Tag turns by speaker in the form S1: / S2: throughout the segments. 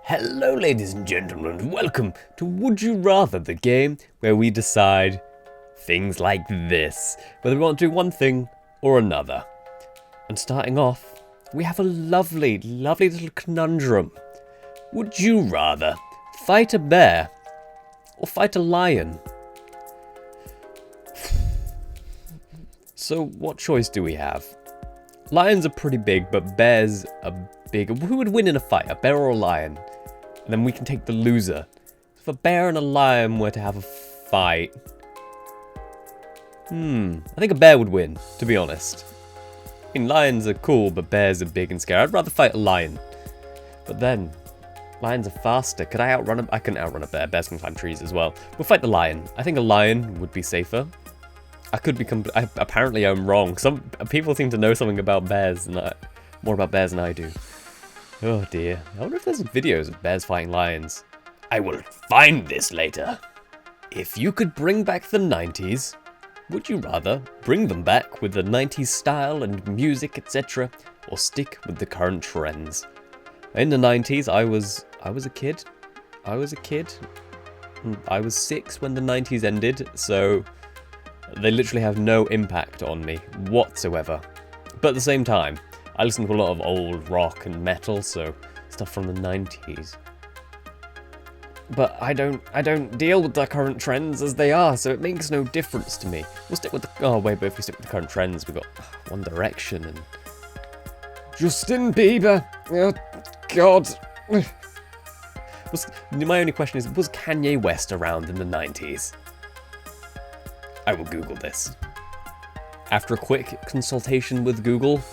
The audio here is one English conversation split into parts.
S1: Hello ladies and gentlemen, and welcome to Would You Rather, the game where we decide things like this, whether we want to do one thing or another. And starting off, we have a lovely, lovely little conundrum. Would you rather fight a bear or fight a lion? So what choice do we have? Lions are pretty big, but bears are bigger. Who would win in a fight, a bear or a lion? And then we can take the loser. If a bear and a lion were to have a fight... I think a bear would win, to be honest. I mean, lions are cool, but bears are big and scary. I'd rather fight a lion. But then, lions are faster. Could I outrun a... I couldn't outrun a bear. Bears can climb trees as well. We'll fight the lion. I think a lion would be safer. I could be... apparently I'm wrong. Some people seem to know something about bears, and more about bears than I do. Oh dear. I wonder if there's videos of bears fighting lions. I will find this later. If you could bring back the 90s, would you rather bring them back with the 90s style and music, etc., or stick with the current trends? In the 90s, I was a kid. I was 6 when the 90s ended, so they literally have no impact on me whatsoever. But at the same time, I listen to a lot of old rock and metal, so stuff from the 90s. But I don't deal with the current trends as they are, so it makes no difference to me. We'll stick with the... Oh wait, but if we stick with the current trends, we've got One Direction and... Justin Bieber! Oh, God! My only question is, was Kanye West around in the 90s? I will Google this. After a quick consultation with Google,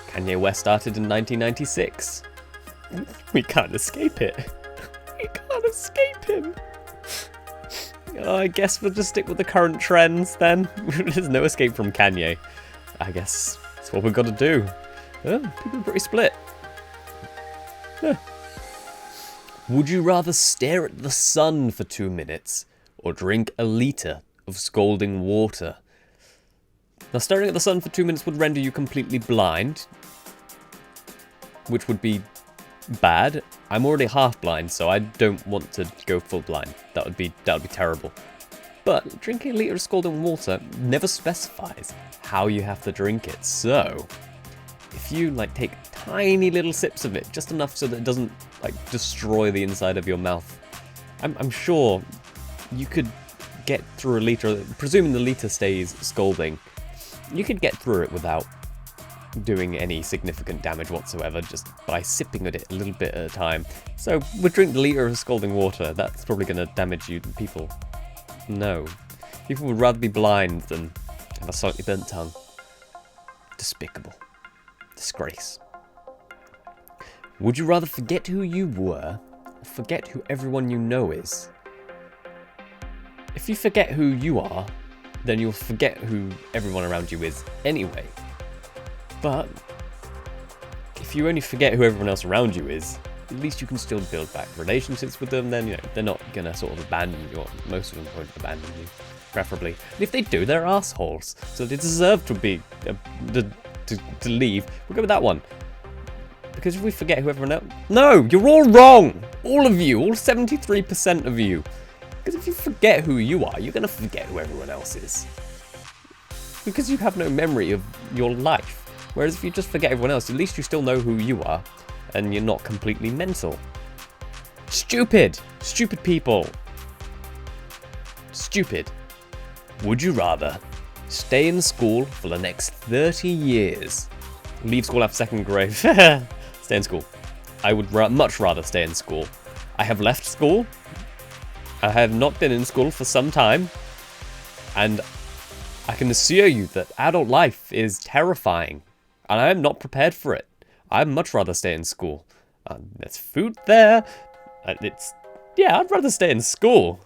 S1: Kanye West started in 1996. We can't escape it. We can't escape him. Oh, I guess we'll just stick with the current trends then. There's no escape from Kanye. I guess that's what we've got to do. People are pretty split. Would you rather stare at the sun for 2 minutes or drink a litre of scalding water? Now, staring at the sun for 2 minutes would render you completely blind, which would be bad. I'm already half blind, so I don't want to go full blind. That would be terrible. But drinking a litre of scalding water never specifies how you have to drink it. So if you take tiny little sips of it, just enough so that it doesn't destroy the inside of your mouth, I'm sure you could get through a litre, presuming the litre stays scalding. You could get through it without doing any significant damage whatsoever, just by sipping at it a little bit at a time. So we'll drink the litre of scalding water. That's probably going to damage you. People, no. People would rather be blind than have a slightly burnt tongue. Despicable. Disgrace. Would you rather forget who you were, or forget who everyone you know is? If you forget who you are, then you'll forget who everyone around you is anyway. But if you only forget who everyone else around you is, at least you can still build back relationships with them. Then, they're not gonna sort of abandon you, or most of them won't abandon you, preferably. And if they do, they're assholes, so they deserve to be to leave. We'll go with that one. Because if we forget who everyone else... No, you're all wrong! All of you, all 73% of you. Because if you forget who you are, you're going to forget who everyone else is. Because you have no memory of your life. Whereas if you just forget everyone else, at least you still know who you are. And you're not completely mental. Stupid! Stupid people. Stupid. Would you rather stay in school for the next 30 years? Leave school after second grade. Stay in school. I would much rather stay in school. I have left school. I have not been in school for some time, and I can assure you that adult life is terrifying, and I am not prepared for it. I'd much rather stay in school. There's food there. I'd rather stay in school.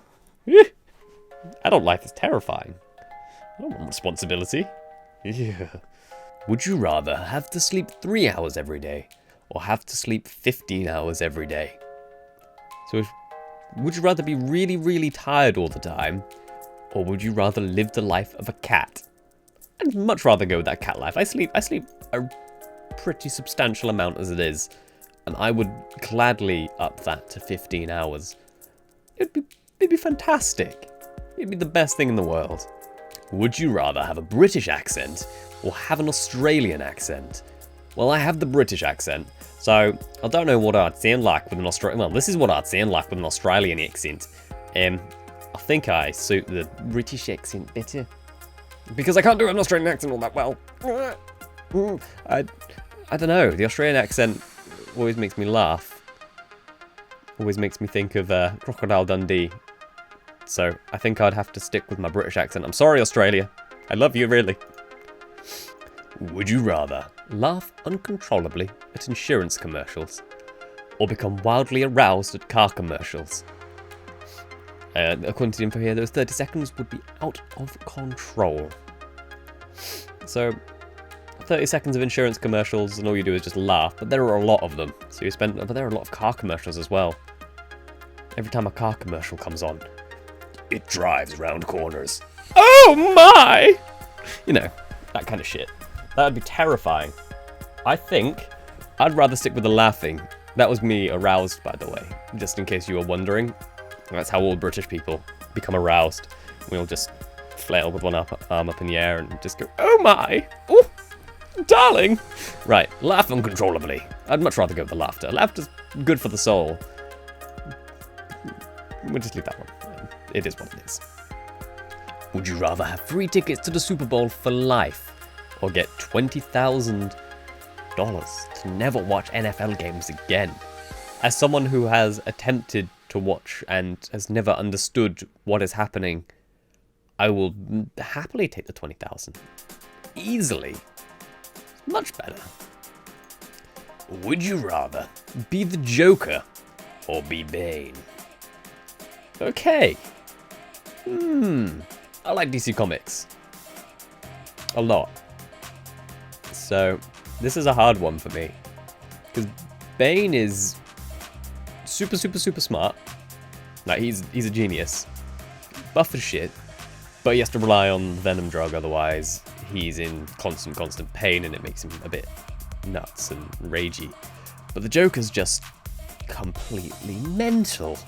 S1: Adult life is terrifying. I don't want responsibility. Yeah. Would you rather have to sleep 3 hours every day, or have to sleep 15 hours every day? So would you rather be really, really tired all the time, or would you rather live the life of a cat? I'd much rather go with that cat life. I sleep a pretty substantial amount as it is. and I would gladly up that to 15 hours. It'd be fantastic. It'd be the best thing in the world. Would you rather have a British accent or have an Australian accent? Well, I have the British accent, so I don't know what I'd sound like with an Australian. Well, this is what I'd sound like with an Australian accent. I think I suit the British accent better because I can't do an Australian accent all that well. I don't know. The Australian accent always makes me laugh. Always makes me think of Crocodile Dundee. So I think I'd have to stick with my British accent. I'm sorry, Australia. I love you, really. Would you rather laugh uncontrollably at insurance commercials or become wildly aroused at car commercials? According to the info here, those 30 seconds would be out of control. So 30 seconds of insurance commercials and all you do is just laugh, but there are a lot of them. So but there are a lot of car commercials as well. Every time a car commercial comes on, it drives round corners. Oh my! You know, that kind of shit. That would be terrifying. I think I'd rather stick with the laughing. That was me aroused, by the way, just in case you were wondering. That's how all British people become aroused. We'll just flail with one arm up in the air and just go, oh my! Oh, darling! Right, laugh uncontrollably. I'd much rather go with the laughter. Laughter's good for the soul. We'll just leave that one. It is what it is. Would you rather have free tickets to the Super Bowl for life or get $20,000 to never watch NFL games again? As someone who has attempted to watch and has never understood what is happening, I will happily take the 20,000. Easily. Much better. Would you rather be the Joker or be Bane? Okay. I like DC Comics a lot. So this is a hard one for me. Because Bane is super smart. Like, he's a genius. Buff as shit. But he has to rely on the Venom drug, otherwise he's in constant pain and it makes him a bit nuts and ragey. But the Joker's just completely mental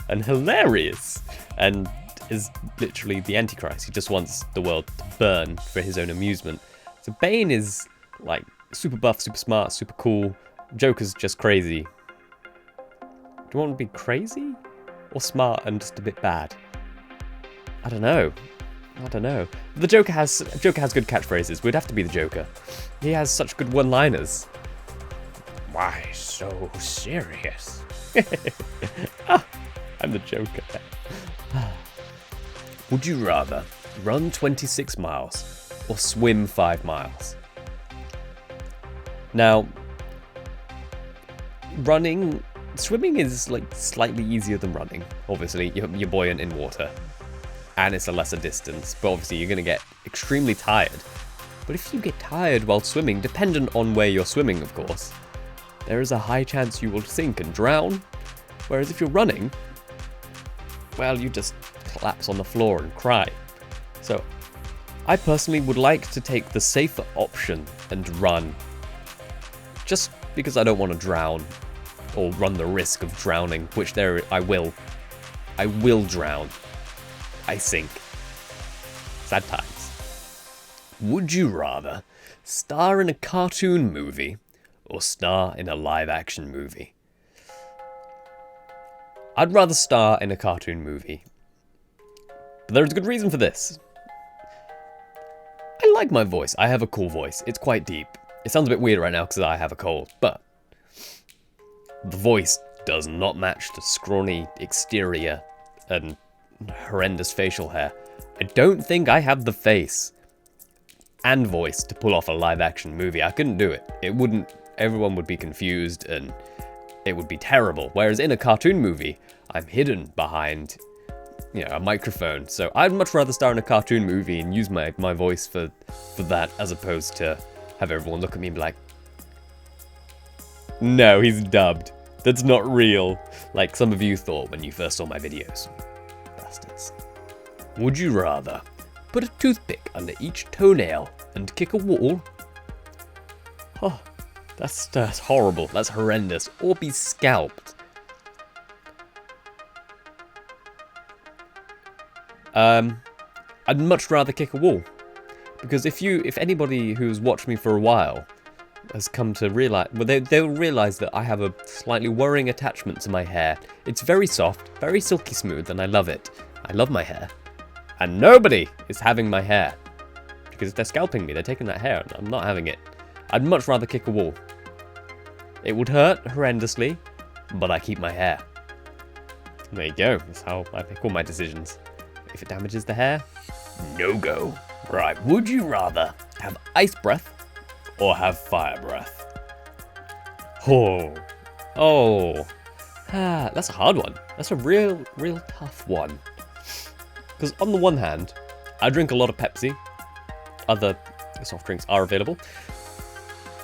S1: and hilarious and is literally the Antichrist. He just wants the world to burn for his own amusement. So Bane is like super buff, super smart, super cool. Joker's just crazy. Do you want to be crazy or smart and just a bit bad? I don't know. The Joker has good catchphrases. We'd have to be the Joker. He has such good one-liners. Why so serious? I'm the Joker. Would you rather run 26 miles or swim 5 miles? Now, swimming is like slightly easier than running. Obviously, you're buoyant in water, and it's a lesser distance, but obviously you're going to get extremely tired. But if you get tired while swimming, dependent on where you're swimming, of course, there is a high chance you will sink and drown. Whereas if you're running, well, you just collapse on the floor and cry. So I personally would like to take the safer option and run, just because I don't want to drown or run the risk of drowning, which I will drown. I sink. Sad times. Would you rather star in a cartoon movie or star in a live-action movie? I'd rather star in a cartoon movie. But there's a good reason for this. I like my voice. I have a cool voice. It's quite deep. It sounds a bit weird right now because I have a cold, but the voice does not match the scrawny exterior and horrendous facial hair. I don't think I have the face and voice to pull off a live-action movie. I couldn't do it. Everyone would be confused and it would be terrible. Whereas in a cartoon movie, I'm hidden behind, a microphone. So I'd much rather star in a cartoon movie and use my voice for that, as opposed to have everyone look at me and be like, no, he's dubbed. That's not real. Like some of you thought when you first saw my videos. Bastards. Would you rather put a toothpick under each toenail and kick a wall? Oh, That's horrible. That's horrendous. Or be scalped. I'd much rather kick a wall. Because if anybody who's watched me for a while has come to realise, well, they'll realise that I have a slightly worrying attachment to my hair. It's very soft, very silky smooth, and I love it. I love my hair. And nobody is having my hair. Because if they're scalping me, they're taking that hair, and I'm not having it. I'd much rather kick a wall. It would hurt horrendously, but I keep my hair. There you go. That's how I make all my decisions. If it damages the hair, no go. Right, would you rather have ice breath or have fire breath? That's a hard one. That's a real tough one. Because on the one hand, I drink a lot of Pepsi. Other soft drinks are available.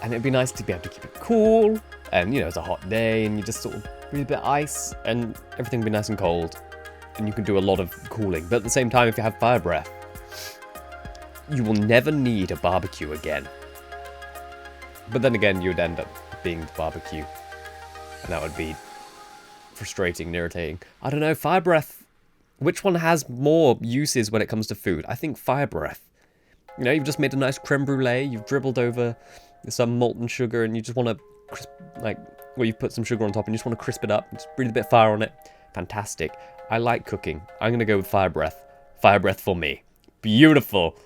S1: And it'd be nice to be able to keep it cool. And, you know, it's a hot day and you just sort of breathe a bit of ice and everything will be nice and cold. And you can do a lot of cooling. But at the same time, if you have fire breath, you will never need a barbecue again. But then again, you would end up being the barbecue. And that would be frustrating and irritating. I don't know, fire breath. Which one has more uses when it comes to food? I think fire breath. You know, you've just made a nice creme brulee. You've dribbled over some molten sugar and you just want to crisp, you've put some sugar on top and you just want to crisp it up. Just breathe a bit of fire on it. Fantastic. I like cooking. I'm going to go with fire breath. Fire breath for me. Beautiful.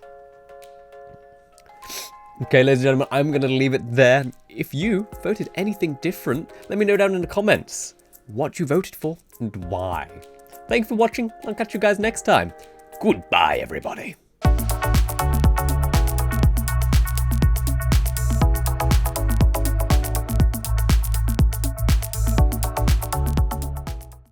S1: Okay, ladies and gentlemen, I'm going to leave it there. If you voted anything different, let me know down in the comments what you voted for and why. Thank you for watching. I'll catch you guys next time. Goodbye, everybody.